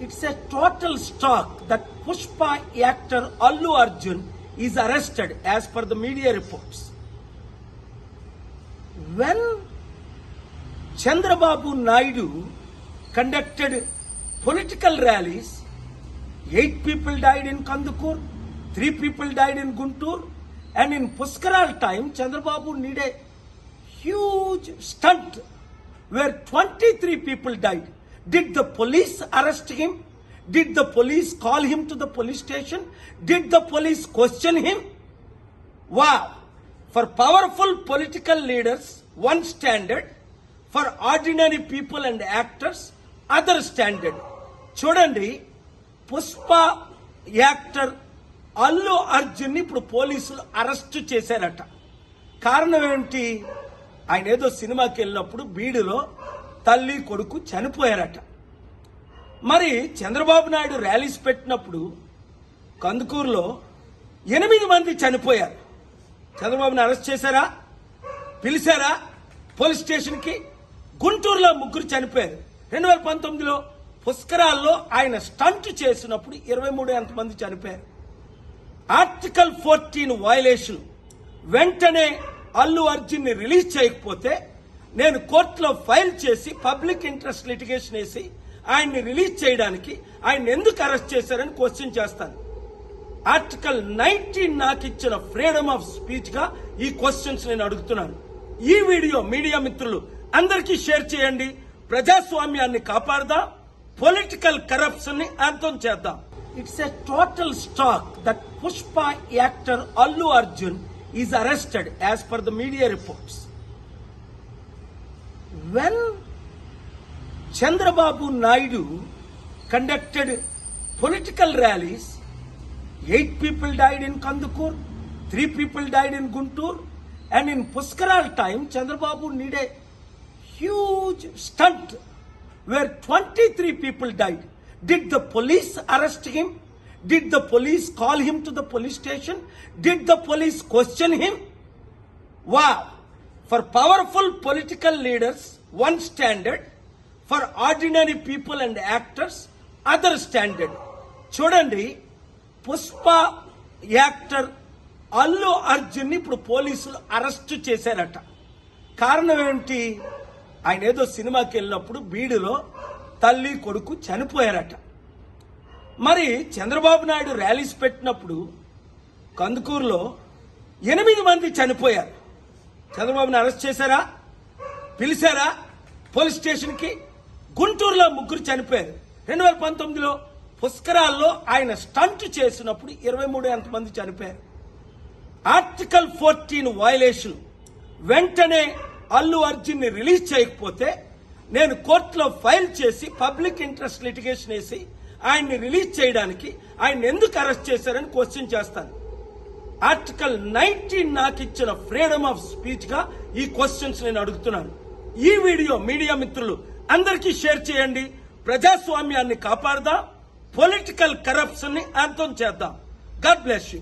It's a total shock that Pushpa actor Allu Arjun is arrested as per the media reports. When Chandrababu Naidu conducted political rallies, 8 people died in Kandukur, 3 people died in Guntur, and in Puskaral time, Chandrababu did a huge stunt where 23 people died. Did the police arrest him? Did the police call him to the police station? Did the police question him? Wow! For powerful political leaders, one standard. For ordinary people and actors, other standard. చూడండి, Pushpa actor Allu Arjun ఇప్పుడు పోలీసులు arrest చేశారట. కారణం ఏంటి? ఆయన ఏదో సినిమాకి వెళ్ళినప్పుడు బీడులో తల్లి కొడుకు చనిపోయారట. మరి చంద్రబాబు నాయుడు ర్యాలీస్ పెట్టినప్పుడు కందుకూరులో 8 మంది చనిపోయారు. చంద్రబాబుని అరెస్ట్ చేశారా? పిలిచారా పోలీస్ స్టేషన్కి? గుంటూరులో 3 చనిపోయారు. 2019లో పుష్కరాల్లో ఆయన స్టంట్ చేసినప్పుడు 23 మంది చనిపోయారు. Article 14 violation. వెంటనే అల్లు అర్జున్ ని రిలీజ్ చేయకపోతే నేను కోర్టులో ఫైల్ చేసి పబ్లిక్ ఇంట్రెస్ట్ లిటిగేషన్ వేసి ఆయన్ని రిలీజ్ చేయడానికి ఆయన ఎందుకు అరెస్ట్ చేశారని క్వశ్చన్ చేస్తాను. ఆర్టికల్ 19 నాకు ఇచ్చిన ఫ్రీడమ్ ఆఫ్ స్పీచ్ గా ఈ క్వశ్చన్స్ నేను అడుగుతున్నాను. ఈ వీడియో మీడియా మిత్రులు అందరికీ షేర్ చేయండి. ప్రజాస్వామ్యాన్ని కాపాడదాం, పొలిటికల్ కరప్షన్ ని అంతం చేద్దాం. It's a total shock that Pushpa actor Allu Arjun is arrested as per the media reports. When Chandrababu Naidu conducted political rallies, 8 people died in Kandukur, 3 people died in Guntur, and in Puskaral time, Chandrababu did a huge stunt where 23 people died. Did the police arrest him? Did the police call him to the police station? Did the police question him? Wow! For powerful political leaders, one standard. For ordinary people and actors, other standard. చూడండి, Pushpa actor Allu Arjun ఇప్పుడు పోలీసులు arrest చేశారట. కారణం ఏంటి? ఆయన ఏదో సినిమాకి వెళ్ళినప్పుడు బీడులో తల్లి కొడుకు చనిపోయారట. మరి చంద్రబాబు నాయుడు ర్యాలీస్ పెట్టినప్పుడు కందుకూరులో 8 మంది చనిపోయారు. చంద్రబాబుని అరెస్ట్ చేశారా? పిలిచారా పోలీస్ స్టేషన్కి? గుంటూరులో 3 చనిపోయారు. 2019లో పుష్కరాల్లో ఆయన స్టంట్ చేసినప్పుడు 23 మంది చనిపోయారు. Article 14 violation. వెంటనే అల్లు అర్జున్ ని రిలీజ్ చేయకపోతే నేను కోర్టులో ఫైల్ చేసి పబ్లిక్ ఇంట్రెస్ట్ లిటిగేషన్ వేసి ఆయన్ని రిలీజ్ చేయడానికి ఆయన ఎందుకు అరెస్ట్ చేశారని క్వశ్చన్ చేస్తాను. ఆర్టికల్ 19 నాకు ఇచ్చిన ఫ్రీడమ్ ఆఫ్ స్పీచ్ గా ఈ క్వశ్చన్స్ నేను అడుగుతున్నాను. ఈ వీడియో మీడియా మిత్రులు అందరికీ షేర్ చేయండి. ప్రజాస్వామ్యాన్ని కాపాడదాం, పొలిటికల్ కరప్షన్ ని అంతం చేద్దాం. God bless you.